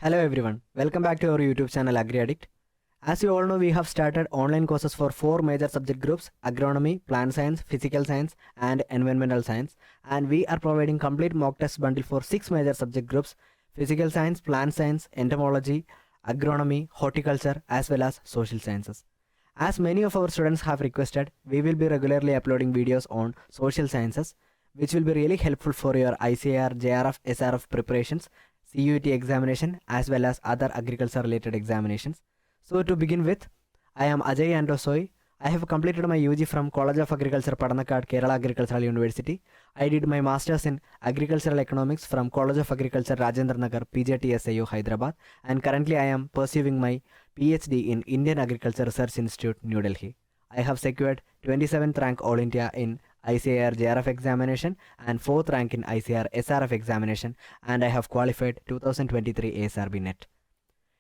Hello everyone, welcome back to our YouTube channel Agri Addict. As you all know, we have started online courses for 4 major subject groups: agronomy, plant science, physical science and environmental science, and we are providing complete mock test bundle for 6 major subject groups: physical science, plant science, entomology, agronomy, horticulture as well as social sciences. As many of our students have requested, we will be regularly uploading videos on social sciences, which will be really helpful for your ICAR, JRF, SRF preparations, CUET examination as well as other agriculture related examinations. So to begin with, I am Ajay Andosoi. I have completed my UG from College of Agriculture Padanakkad, Kerala Agricultural University. I did my Masters in Agricultural Economics from College of Agriculture Rajendra Nagar, PJTSIU, Hyderabad, and currently I am pursuing my PhD in Indian Agriculture Research Institute, New Delhi. I have secured 27th rank All India in ICAR JRF examination and 4th rank in ICAR SRF examination, and I have qualified 2023 ASRB net.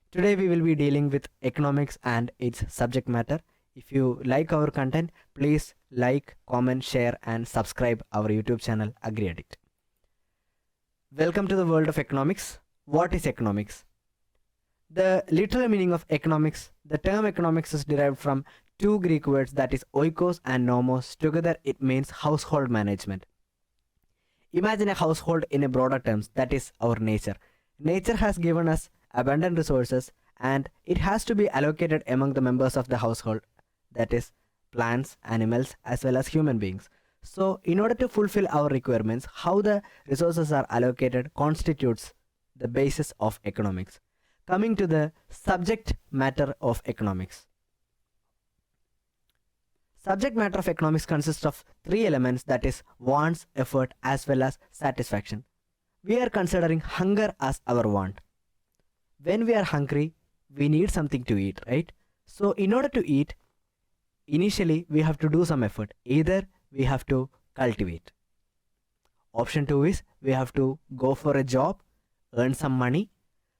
Today we will be dealing with economics and its subject matter. If you like our content, please like, comment, share and subscribe our YouTube channel Agri Addict. Welcome to the world of economics. What is economics? The literal meaning of economics, the term economics is derived from two Greek words, that is oikos and nomos. Together it means household management. Imagine a household in a broader terms, that is our nature. Nature has given us abundant resources and it has to be allocated among the members of the household, that is plants, animals as well as human beings. So in order to fulfill our requirements, how the resources are allocated constitutes the basis of economics. Coming to the subject matter of economics. Subject matter of economics consists of 3 elements, that is wants, effort as well as satisfaction. We are considering hunger as our want. When we are hungry, we need something to eat, right? So in order to eat, initially we have to do some effort. Either we have to cultivate. Option 2 is we have to go for a job, earn some money,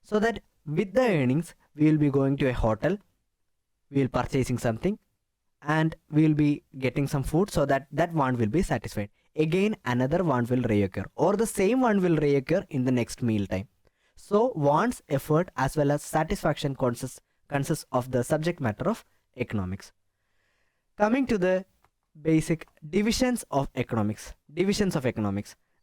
so that with the earnings we will be going to a hotel, we will purchasing something and we will be getting some food, so that want will be satisfied. Again another want will reoccur, or the same want will reoccur in the next meal time. So wants, effort as well as satisfaction consists of the subject matter of economics. Coming to the basic divisions of economics.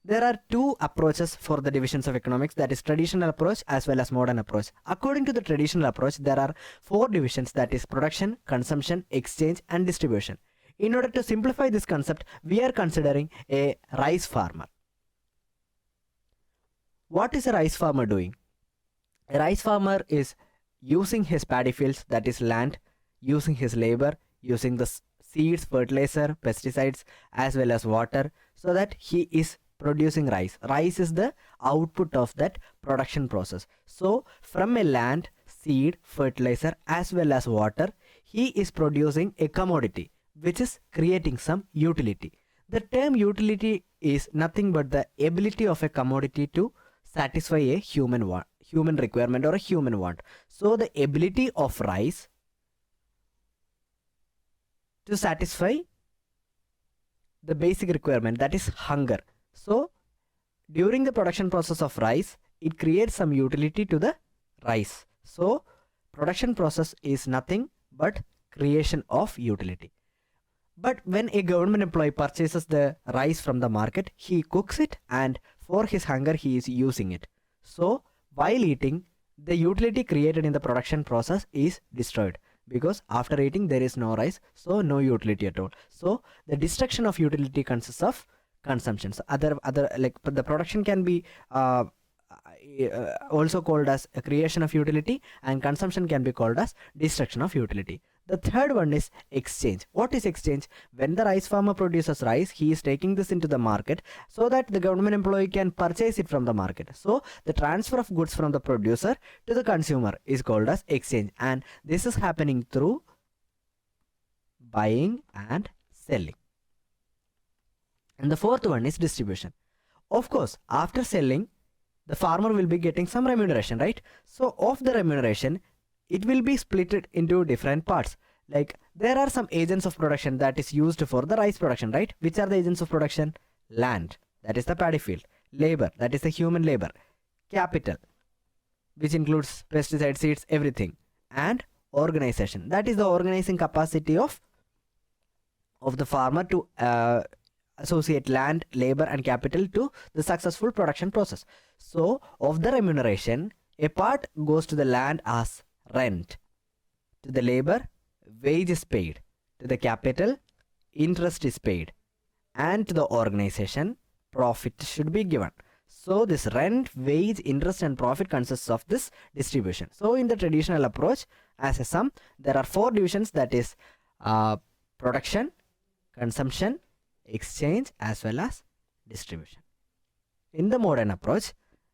There are 2 approaches for the divisions of economics, that is traditional approach as well as modern approach. According to the traditional approach, there are 4 divisions, that is production, consumption, exchange and distribution. In order to simplify this concept, we are considering a rice farmer. What is a rice farmer doing? A rice farmer is using his paddy fields, that is land, using his labor, using the seeds, fertilizer, pesticides as well as water, so that he is producing rice. Rice is the output of that production process. So from a land, seed, fertilizer as well as water, he is producing a commodity which is creating some utility. The term utility is nothing but the ability of a commodity to satisfy a human requirement or a human want. So the ability of rice to satisfy the basic requirement, that is hunger. So during the production process of rice, it creates some utility to the rice. So production process is nothing but creation of utility. But when a government employee purchases the rice from the market, he cooks it and for his hunger he is using it. So while eating, the utility created in the production process is destroyed, because after eating there is no rice, so no utility at all. So the destruction of utility consists of consumption. So other like the production can be also called as a creation of utility, and consumption can be called as destruction of utility. The third one is exchange. What is exchange? When the rice farmer produces rice, he is taking this into the market so that the government employee can purchase it from the market. So the transfer of goods from the producer to the consumer is called as exchange, and this is happening through buying and selling. And the fourth one is distribution. Of course, after selling, the farmer will be getting some remuneration, right? So of the remuneration, it will be split into different parts. Like there are some agents of production that is used for the rice production, right? Which are the agents of production? Land, that is the paddy field. Labor, that is the human labor. Capital, which includes pesticides, seeds, everything. And organization, that is the organizing capacity of the farmer to associate land, labor and capital to the successful production process. So of the remuneration, a part goes to the land as rent, to the labor wage is paid, to the capital interest is paid, and to the organization profit should be given. So this rent, wage, interest and profit consists of this distribution. So in the traditional approach, as a sum, there are 4 divisions, that is production, consumption, exchange as well as distribution. In the modern approach,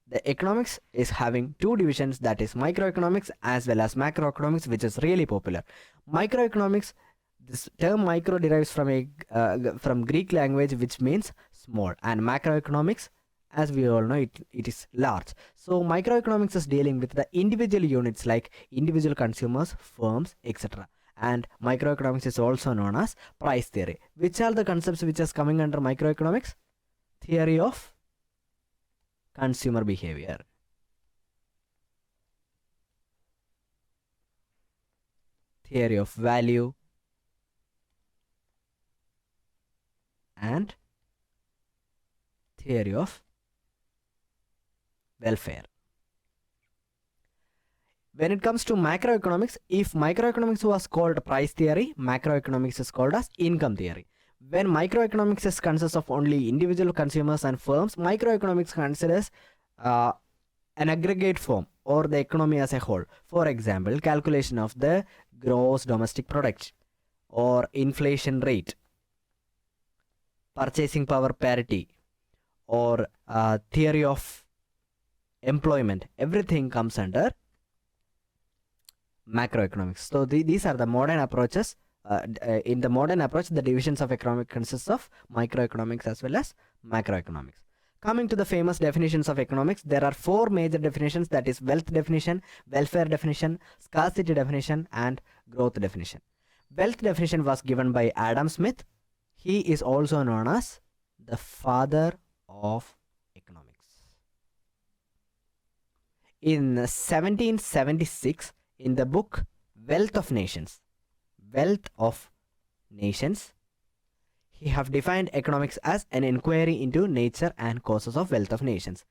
the economics is having 2 divisions, that is microeconomics as well as macroeconomics, which is really popular. Microeconomics, this term micro derives from Greek language, which means small, and macroeconomics, as we all know, it is large. So microeconomics is dealing with the individual units like individual consumers, firms, etc. And microeconomics is also known as price theory. Which are the concepts which is coming under microeconomics? Theory of consumer behavior, theory of value, and theory of welfare. When it comes to macroeconomics, if microeconomics was called price theory, macroeconomics is called as income theory. When microeconomics consists of only individual consumers and firms, microeconomics considers an aggregate form or the economy as a whole. For example, calculation of the gross domestic product or inflation rate, purchasing power parity, or theory of employment, everything comes under macroeconomics. So these are the modern approaches. In the modern approach, the divisions of economic consists of microeconomics as well as macroeconomics. Coming to the famous definitions of economics, there are 4 major definitions, that is wealth definition, welfare definition, scarcity definition and growth definition. Wealth definition was given by Adam Smith. He is also known as the father of economics. In 1776, in the book Wealth of Nations, he have defined economics as an inquiry into nature and causes of wealth of nations.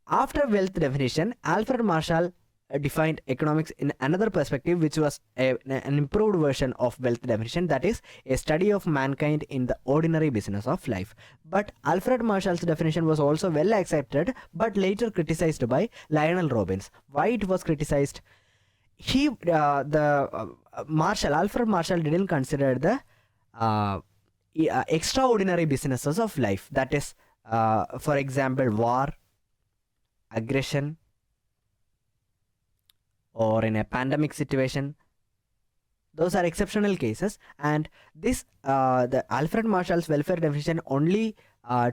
After wealth definition, Alfred Marshall defined economics in another perspective, which was an improved version of wealth definition, that is a study of mankind in the ordinary business of life. But Alfred Marshall's definition was also well accepted, but later criticized by Lionel Robbins. Why it was criticized? Alfred Marshall didn't consider the extraordinary businesses of life, that is for example war, aggression, or in a pandemic situation. Those are exceptional cases, and this the Alfred Marshall's welfare definition only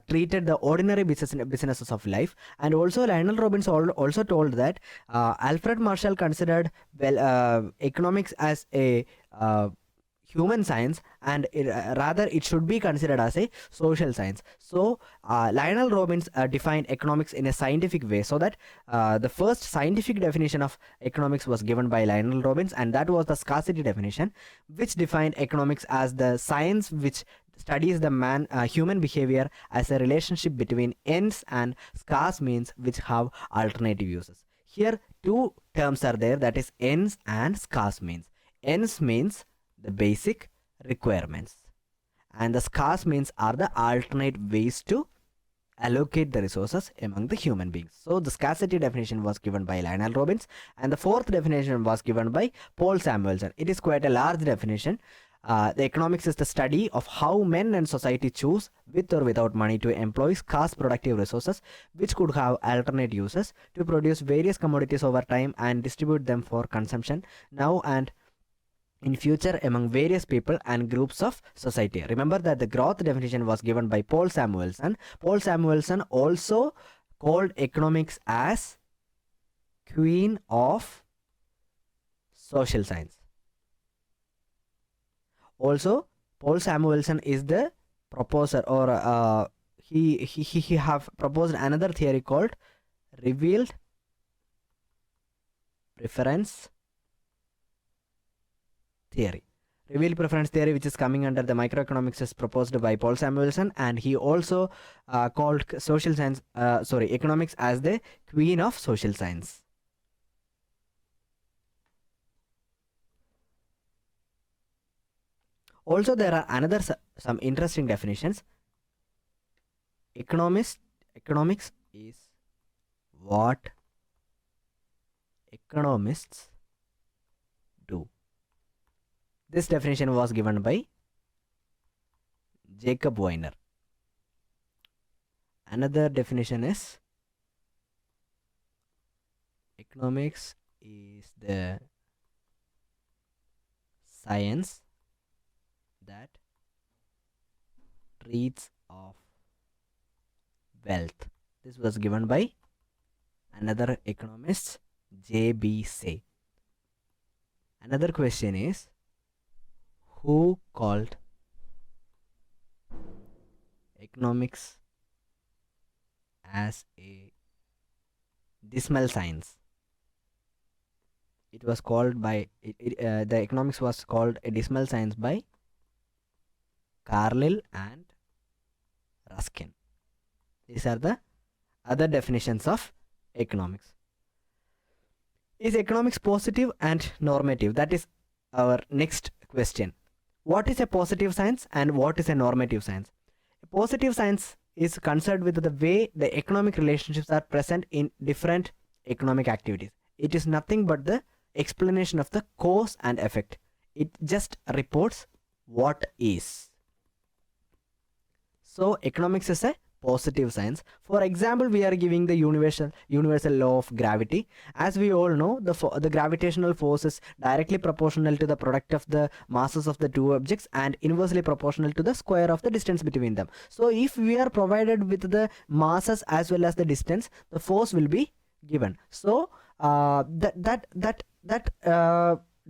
treated the ordinary businesses of life. And also Lionel Robbins also told that Alfred Marshall considered economics as a human science, and rather it should be considered as a social science. So Lionel Robbins defined economics in a scientific way, so that the first scientific definition of economics was given by Lionel Robbins, and that was the scarcity definition, which defined economics as the science which studies the human behavior as a relationship between ends and scarce means which have alternative uses. Here 2 terms are there, that is ends and scarce means. Ends means the basic requirements, and the scarce means are the alternate ways to allocate the resources among the human beings. So the scarcity definition was given by Lionel Robbins, and the 4th definition was given by Paul Samuelson. It is quite a large definition. The economics is the study of how men and society choose, with or without money, to employ scarce productive resources which could have alternate uses to produce various commodities over time and distribute them for consumption now and in future among various people and groups of society. Remember that the growth definition was given by Paul Samuelson. Paul Samuelson also called economics as queen of social science. Also, Paul Samuelson is the proposer, or he have proposed another theory called revealed preference theory. Revealed preference theory, which is coming under the microeconomics, is proposed by Paul Samuelson, and he also called social science, economics as the queen of social science. Also, there are another some interesting definitions. Economics is what economists do. This definition was given by Jacob Weiner. Another definition is economics is the science that treats of wealth. This was given by another economist, J.B. Say. Another question is, who called economics as a dismal science? It was called by the economics was called a dismal science by Carlyle and Ruskin. These are the other definitions of economics. Is economics positive and normative? That is our next question. What is a positive science and what is a normative science? A positive science is concerned with the way the economic relationships are present in different economic activities. It is nothing but the explanation of the cause and effect. It just reports what is. So economics is a positive science. For example, we are giving the universal law of gravity. As we all know, the gravitational force is directly proportional to the product of the masses of the two objects and inversely proportional to the square of the distance between them. So if we are provided with the masses as well as the distance, the force will be given. So that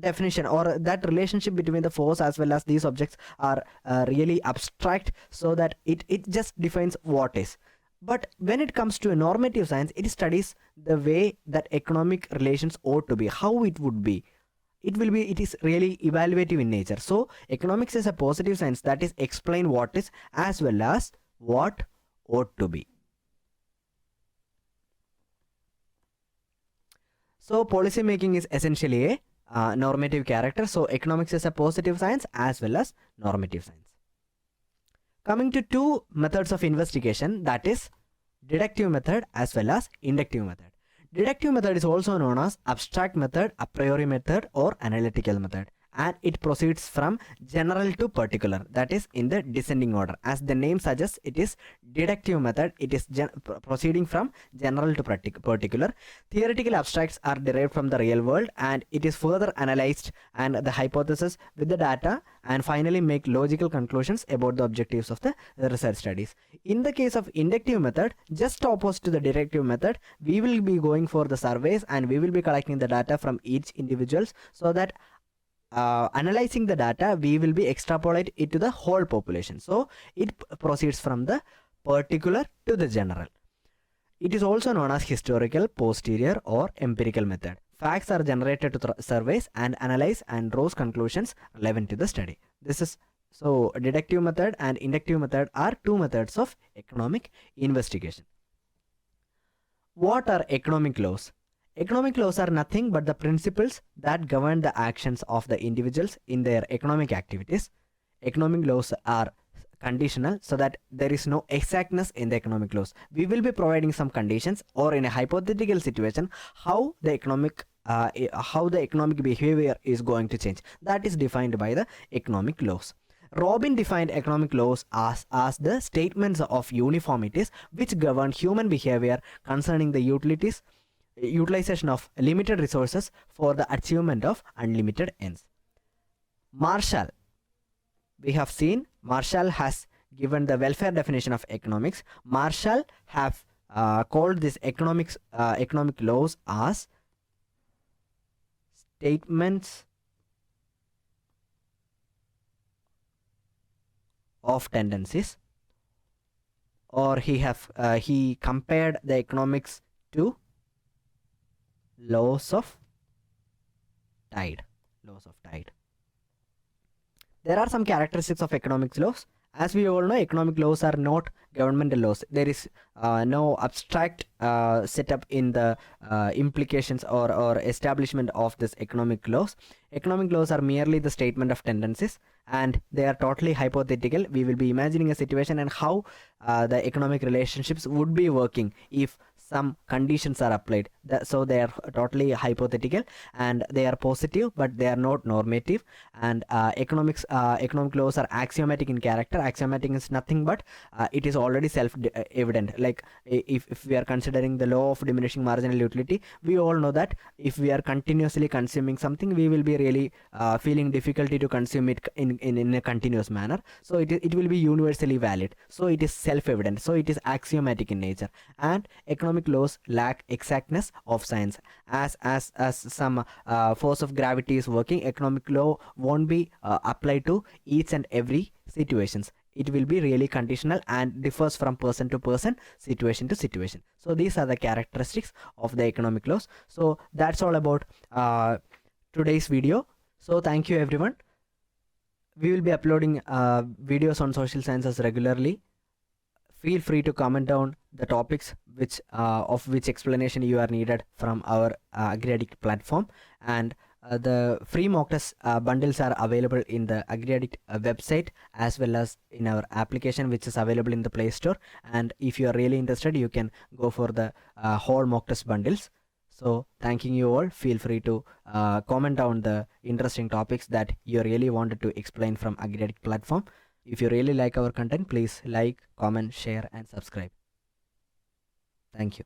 definition or that relationship between the force as well as these objects are really abstract, so that it just defines what is. But when it comes to a normative science, it studies the way that economic relations ought to be, how it would be. It is really evaluative in nature. So economics is a positive science that is explain what is as well as what ought to be. So policy making is essentially a normative character. So economics is a positive science as well as normative science. Coming to two methods of investigation, that is deductive method as well as inductive method. Deductive method is also known as abstract method, a priori method or analytical method, and it proceeds from general to particular, that is in the descending order. As the name suggests, it is deductive method. It is proceeding from general to particular. Theoretical abstracts are derived from the real world, and it is further analyzed and the hypothesis with the data, and finally make logical conclusions about the objectives of the research studies. In the case of inductive method, just opposite to the deductive method, we will be going for the surveys and we will be collecting the data from each individuals, so that analyzing the data, we will be extrapolate it to the whole population. So it proceeds from the particular to the general. It is also known as historical, posterior or empirical method. Facts are generated to surveys and analyze and draws conclusions relevant to the study. This is so deductive method and inductive method are two methods of economic investigation. What are economic laws? Economic laws are nothing but the principles that govern the actions of the individuals in their economic activities. Economic laws are conditional, so that there is no exactness in the economic laws. We will be providing some conditions, or in a hypothetical situation, how the economic behavior is going to change. That is defined by the economic laws. Robin defined economic laws as the statements of uniformities which govern human behavior concerning the utilization of limited resources for the achievement of unlimited ends. Marshall, we have seen Marshall has given the welfare definition of economics. Marshall have called this economic laws as statements of tendencies, or he compared the economics to laws of tide. Laws of tide. There are some characteristics of economic laws. As we all know, economic laws are not governmental laws. There is no abstract setup in the implications or establishment of this economic laws. Economic laws are merely the statement of tendencies, and they are totally hypothetical. We will be imagining a situation and how the economic relationships would be working if some conditions are applied. So they are totally hypothetical, and they are positive, but they are not normative. And economic laws are axiomatic in character. Axiomatic is nothing but it is already self-evident. Like if we are considering the law of diminishing marginal utility, we all know that if we are continuously consuming something, we will be really feeling difficulty to consume it in a continuous manner. So it will be universally valid. So it is self-evident. So it is axiomatic in nature. And economic laws lack exactness of science. As some force of gravity is working, economic law won't be applied to each and every situations. It will be really conditional and differs from person to person, situation to situation. So these are the characteristics of the economic laws. So that's all about today's video. So thank you everyone. We will be uploading videos on social sciences regularly. Feel free to comment down the topics of which explanation you are needed from our AgriAddict platform. And the free mock test bundles are available in the AgriAddict website, as well as in our application, which is available in the Play Store. And if you are really interested, you can go for the whole mock test bundles. So thanking you all. Feel free to comment down the interesting topics that you really wanted to explain from AgriAddict platform. If you really like our content, please like, comment, share and subscribe. Thank you.